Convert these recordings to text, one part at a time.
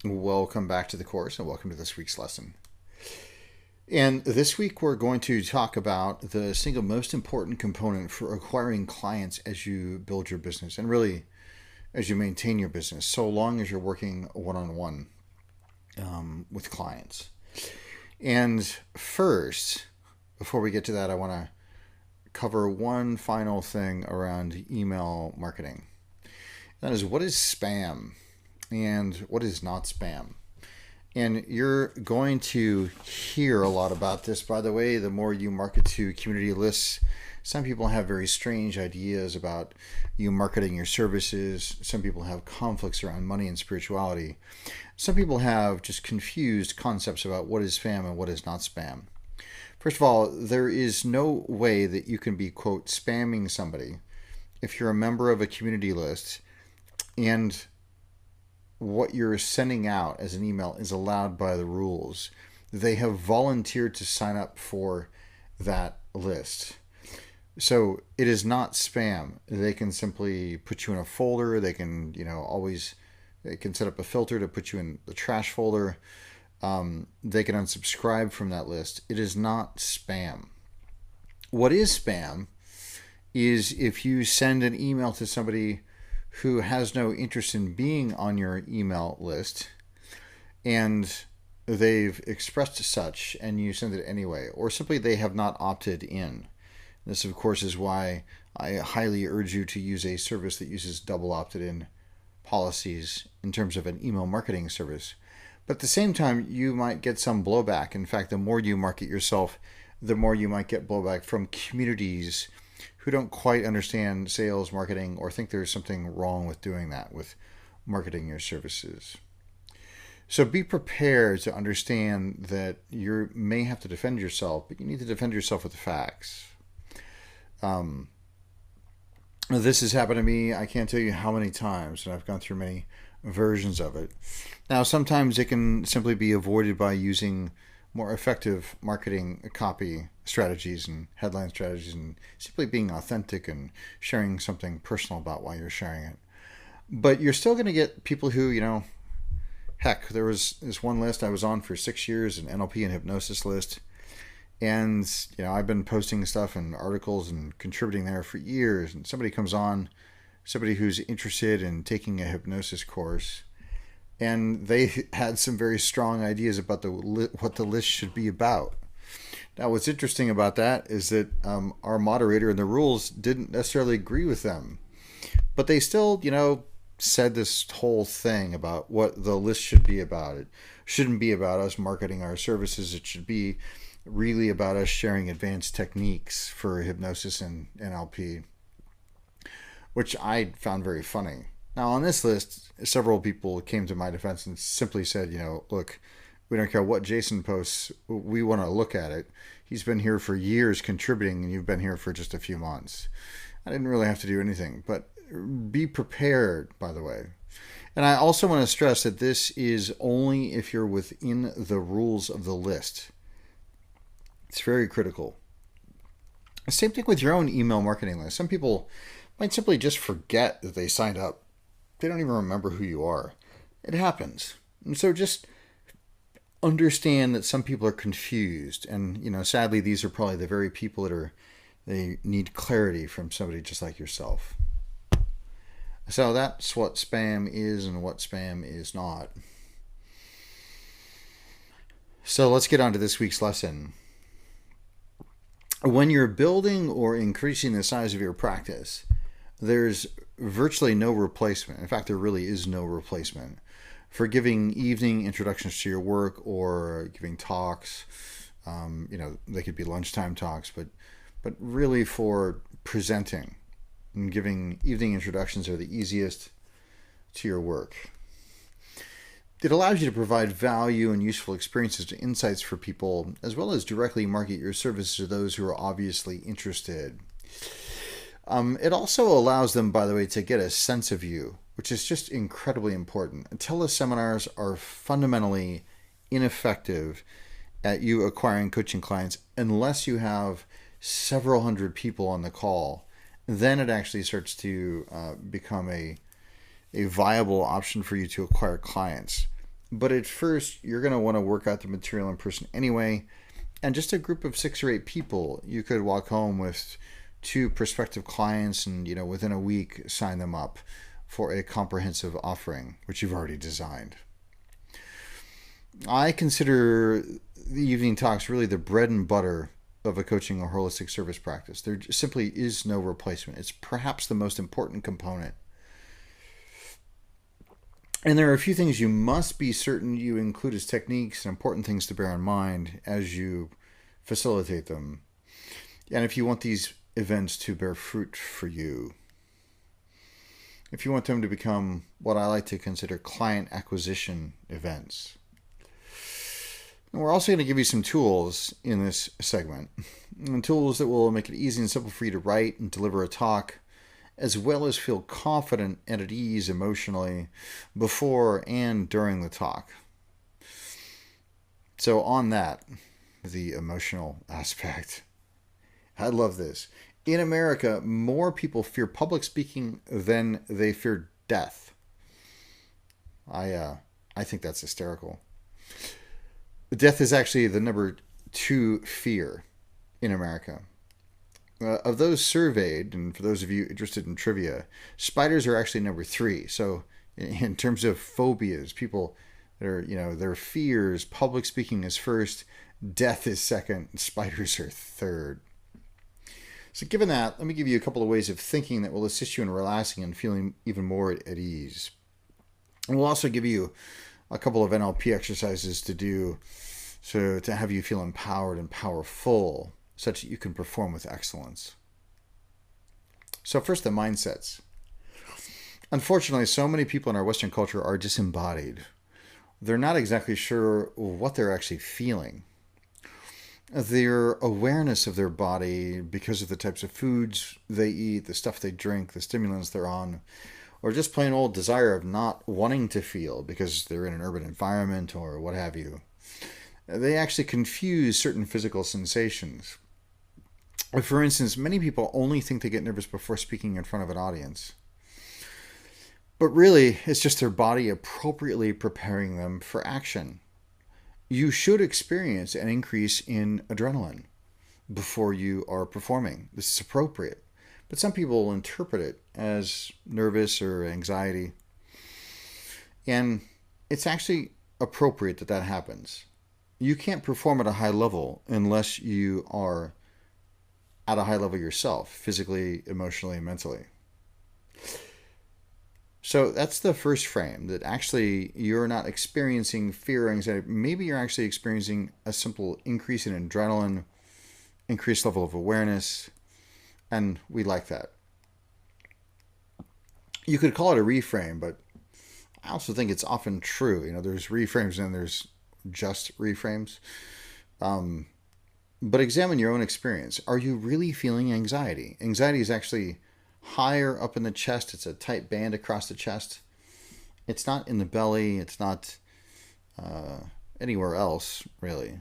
Welcome back to the course and welcome to this week's lesson. And this week we're going to talk about the single most important component for acquiring clients as you build your business and really as you maintain your business, so long as you're working one-on-one with clients. And first, before we get to that, I want to cover one final thing around email marketing. That is, what is spam and what is not spam? And you're going to hear a lot about this, by the way, the more you market to community lists. Some people have very strange ideas about you marketing your services. Some people have conflicts around money and spirituality. Some people have just confused concepts about what is spam and what is not spam. First of all, there is no way that you can be, quote, spamming somebody if you're a member of a community list and what you're sending out as an email is allowed by the rules. They have volunteered to sign up for that list. So it is not spam. They can simply put you in a folder. They can, they can set up a filter to put you in the trash folder. They can unsubscribe from that list. It is not spam. What is spam is if you send an email to somebody who has no interest in being on your email list and they've expressed such and you send it anyway, or simply they have not opted in. This, of course, is why I highly urge you to use a service that uses double opted in policies in terms of an email marketing service. But at the same time, you might get some blowback. In fact, the more you market yourself, the more you might get blowback from communities who don't quite understand sales, marketing, or think there's something wrong with doing that, with marketing your services. So be prepared to understand that you may have to defend yourself, but you need to defend yourself with the facts. This has happened to me, I can't tell you how many times, and I've gone through many versions of it. Now, sometimes it can simply be avoided by using more effective marketing copy strategies and headline strategies and simply being authentic and sharing something personal about why you're sharing it. But you're still going to get people who, heck, there was this one list I was on for 6 years, an NLP and hypnosis list. And, I've been posting stuff and articles and contributing there for years. And somebody comes on, somebody who's interested in taking a hypnosis course, and they had some very strong ideas about what the list should be about. Now, what's interesting about that is that our moderator and the rules didn't necessarily agree with them, but they still, said this whole thing about what the list should be about. It shouldn't be about us marketing our services. It should be really about us sharing advanced techniques for hypnosis and NLP, which I found very funny. Now, on this list, several people came to my defense and simply said, look, we don't care what Jason posts. We want to look at it. He's been here for years contributing, and you've been here for just a few months. I didn't really have to do anything, but be prepared, by the way. And I also want to stress that this is only if you're within the rules of the list. It's very critical. Same thing with your own email marketing list. Some people might simply just forget that they signed up. They don't even remember who you are. It happens. And so just understand that some people are confused. And, sadly, these are probably the very people they need clarity from somebody just like yourself. So that's what spam is and what spam is not. So let's get on to this week's lesson. When you're building or increasing the size of your practice, there's virtually no replacement. In fact, there really is no replacement for giving evening introductions to your work or giving talks. They could be lunchtime talks, but really for presenting and giving evening introductions are the easiest to your work. It allows you to provide value and useful experiences and insights for people, as well as directly market your services to those who are obviously interested. It also allows them, by the way, to get a sense of you, which is just incredibly important. Teleseminars are fundamentally ineffective at you acquiring coaching clients unless you have several hundred people on the call. Then it actually starts to become a viable option for you to acquire clients. But at first, you're going to want to work out the material in person anyway. And just a group of 6 or 8 people, you could walk home with 2 prospective clients and, within a week, sign them up for a comprehensive offering, which you've already designed. I consider the evening talks really the bread and butter of a coaching or holistic service practice. There simply is no replacement. It's perhaps the most important component. And there are a few things you must be certain you include as techniques and important things to bear in mind as you facilitate them. And if you want these events to bear fruit for you, if you want them to become what I like to consider client acquisition events. And we're also going to give you some tools in this segment, and tools that will make it easy and simple for you to write and deliver a talk, as well as feel confident and at ease emotionally before and during the talk. So on that, the emotional aspect, I love this. In America, more people fear public speaking than they fear death. I think that's hysterical. Death is actually the number 2 fear in America. Of those surveyed, and for those of you interested in trivia, spiders are actually number 3. So in terms of phobias, people that are, their fears, public speaking is first, death is second, and spiders are third. So given that, let me give you a couple of ways of thinking that will assist you in relaxing and feeling even more at ease. And we'll also give you a couple of NLP exercises to do so to have you feel empowered and powerful such that you can perform with excellence. So first, the mindsets. Unfortunately, so many people in our Western culture are disembodied. They're not exactly sure what they're actually feeling. Their awareness of their body, because of the types of foods they eat, the stuff they drink, the stimulants they're on, or just plain old desire of not wanting to feel because they're in an urban environment or what have you, they actually confuse certain physical sensations. For instance, many people only think they get nervous before speaking in front of an audience. But really, it's just their body appropriately preparing them for action. You should experience an increase in adrenaline before you are performing. This is appropriate. But some people will interpret it as nervous or anxiety. And it's actually appropriate that that happens. You can't perform at a high level unless you are at a high level yourself, physically, emotionally, and mentally. So that's the first frame, that actually you're not experiencing fear or anxiety. Maybe you're actually experiencing a simple increase in adrenaline, increased level of awareness, and we like that. You could call it a reframe, but I also think it's often true. There's reframes and there's just reframes. But examine your own experience. Are you really feeling anxiety? Anxiety is actually higher up in the chest. It's a tight band across the chest. It's not in the belly. It's not anywhere else, really.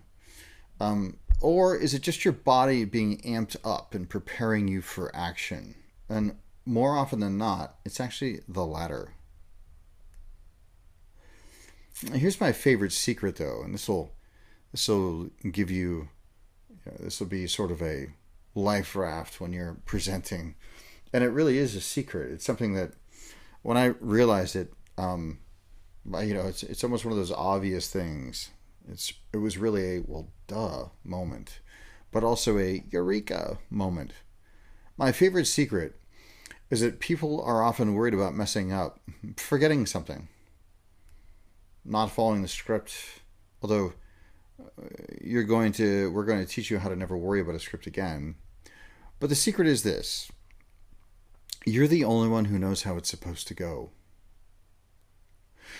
Or is it just your body being amped up and preparing you for action? And more often than not, it's actually the latter. Here's my favorite secret, though, and this will give you, this will be sort of a life raft when you're presenting. And it really is a secret. It's something that when I realized it, it's almost one of those obvious things. It was really a, well, duh moment, but also a eureka moment. My favorite secret is that people are often worried about messing up, forgetting something, not following the script. Although we're going to teach you how to never worry about a script again. But the secret is this: you're the only one who knows how it's supposed to go.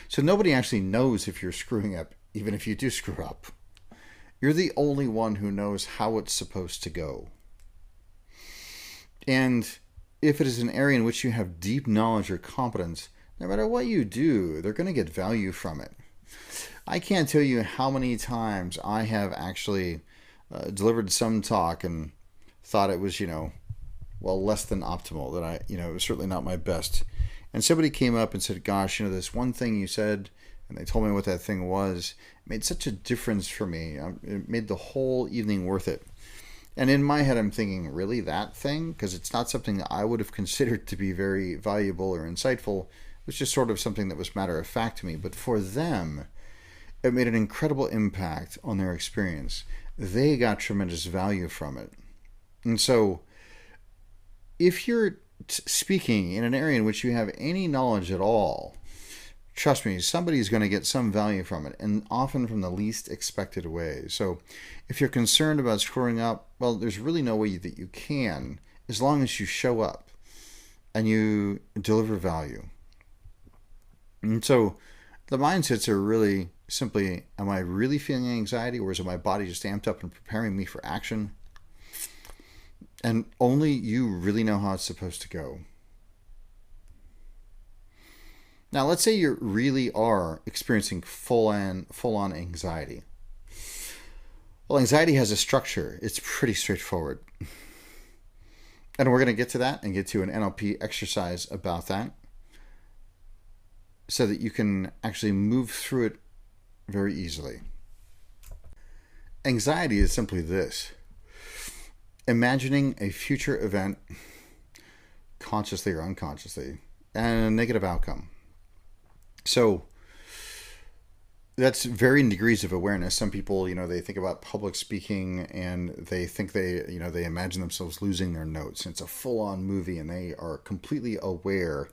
So nobody actually knows if you're screwing up, even if you do screw up. You're the only one who knows how it's supposed to go. And if it is an area in which you have deep knowledge or competence, no matter what you do, they're going to get value from it. I can't tell you how many times I have actually delivered some talk and thought it was, less than optimal, that it was certainly not my best. And somebody came up and said, gosh, this one thing you said, and they told me what that thing was. It made such a difference for me. It made the whole evening worth it. And in my head, I'm thinking, really, that thing? Because it's not something that I would have considered to be very valuable or insightful. It was just sort of something that was matter of fact to me. But for them, it made an incredible impact on their experience. They got tremendous value from it. And so, if you're speaking in an area in which you have any knowledge at all, trust me, somebody's going to get some value from it, and often from the least expected way. So if you're concerned about screwing up, well, there's really no way that you can, as long as you show up and you deliver value. And so the mindsets are really simply, am I really feeling anxiety, or is it my body just amped up and preparing me for action? And only you really know how it's supposed to go. Now, let's say you really are experiencing full-on anxiety. Well, anxiety has a structure. It's pretty straightforward. And we're going to get to that and get to an NLP exercise about that so that you can actually move through it very easily. Anxiety is simply this: imagining a future event, consciously or unconsciously, and a negative outcome. So that's varying degrees of awareness. Some people, they think about public speaking and they think they imagine themselves losing their notes. It's a full-on movie and they are completely aware,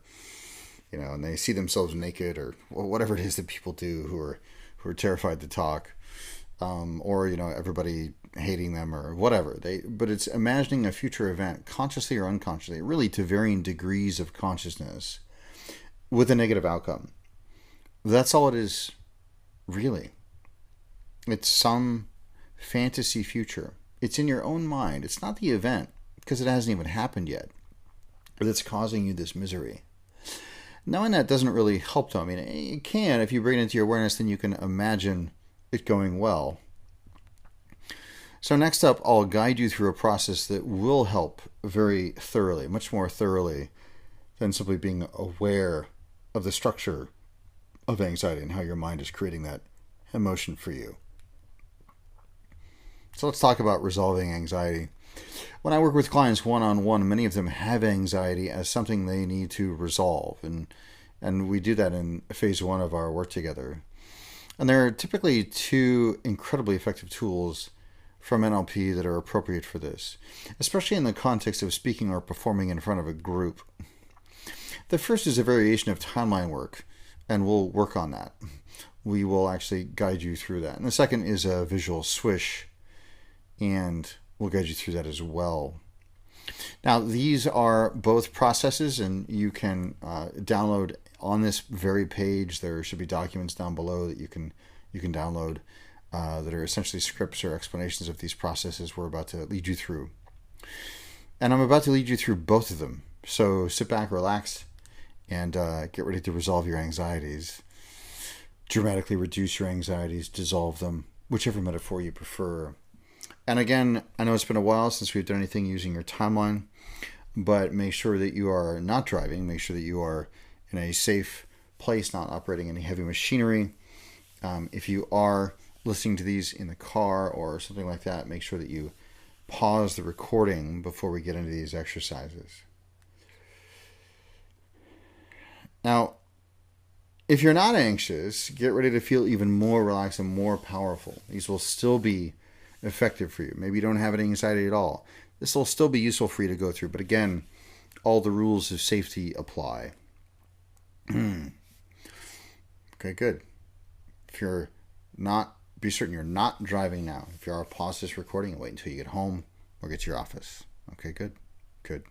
and they see themselves naked or whatever it is that people do who are terrified to talk, or everybody hating them or whatever. But it's imagining a future event, consciously or unconsciously, really to varying degrees of consciousness, with a negative outcome. That's all it is, really. It's some fantasy future. It's in your own mind. It's not the event, because it hasn't even happened yet, but it's causing you this misery. Knowing that doesn't really help, though. I mean, it can. If you bring it into your awareness, then you can imagine it going well. So next up, I'll guide you through a process that will help very thoroughly, much more thoroughly than simply being aware of the structure of anxiety and how your mind is creating that emotion for you. So let's talk about resolving anxiety. When I work with clients one-on-one, many of them have anxiety as something they need to resolve, and we do that in phase 1 of our work together. And there are typically 2 incredibly effective tools from NLP that are appropriate for this, especially in the context of speaking or performing in front of a group. The first is a variation of timeline work, and we'll work on that. We will actually guide you through that. And the second is a visual swish, and we'll guide you through that as well. Now, these are both processes, and you can download on this very page. There should be documents down below that you can download that are essentially scripts or explanations of these processes we're about to lead you through. And I'm about to lead you through both of them. So sit back, relax, and get ready to resolve your anxieties. Dramatically reduce your anxieties, dissolve them, whichever metaphor you prefer. And again, I know it's been a while since we've done anything using your timeline, but make sure that you are not driving. Make sure that you are in a safe place, not operating any heavy machinery. If you are listening to these in the car or something like that, make sure that you pause the recording before we get into these exercises. Now, if you're not anxious, get ready to feel even more relaxed and more powerful. These will still be effective for you. Maybe you don't have any anxiety at all. This will still be useful for you to go through. But again, all the rules of safety apply. Okay, good. If you're not, be certain you're not driving now. If you are, pause this recording and wait until you get home or get to your office. Okay, good. Good.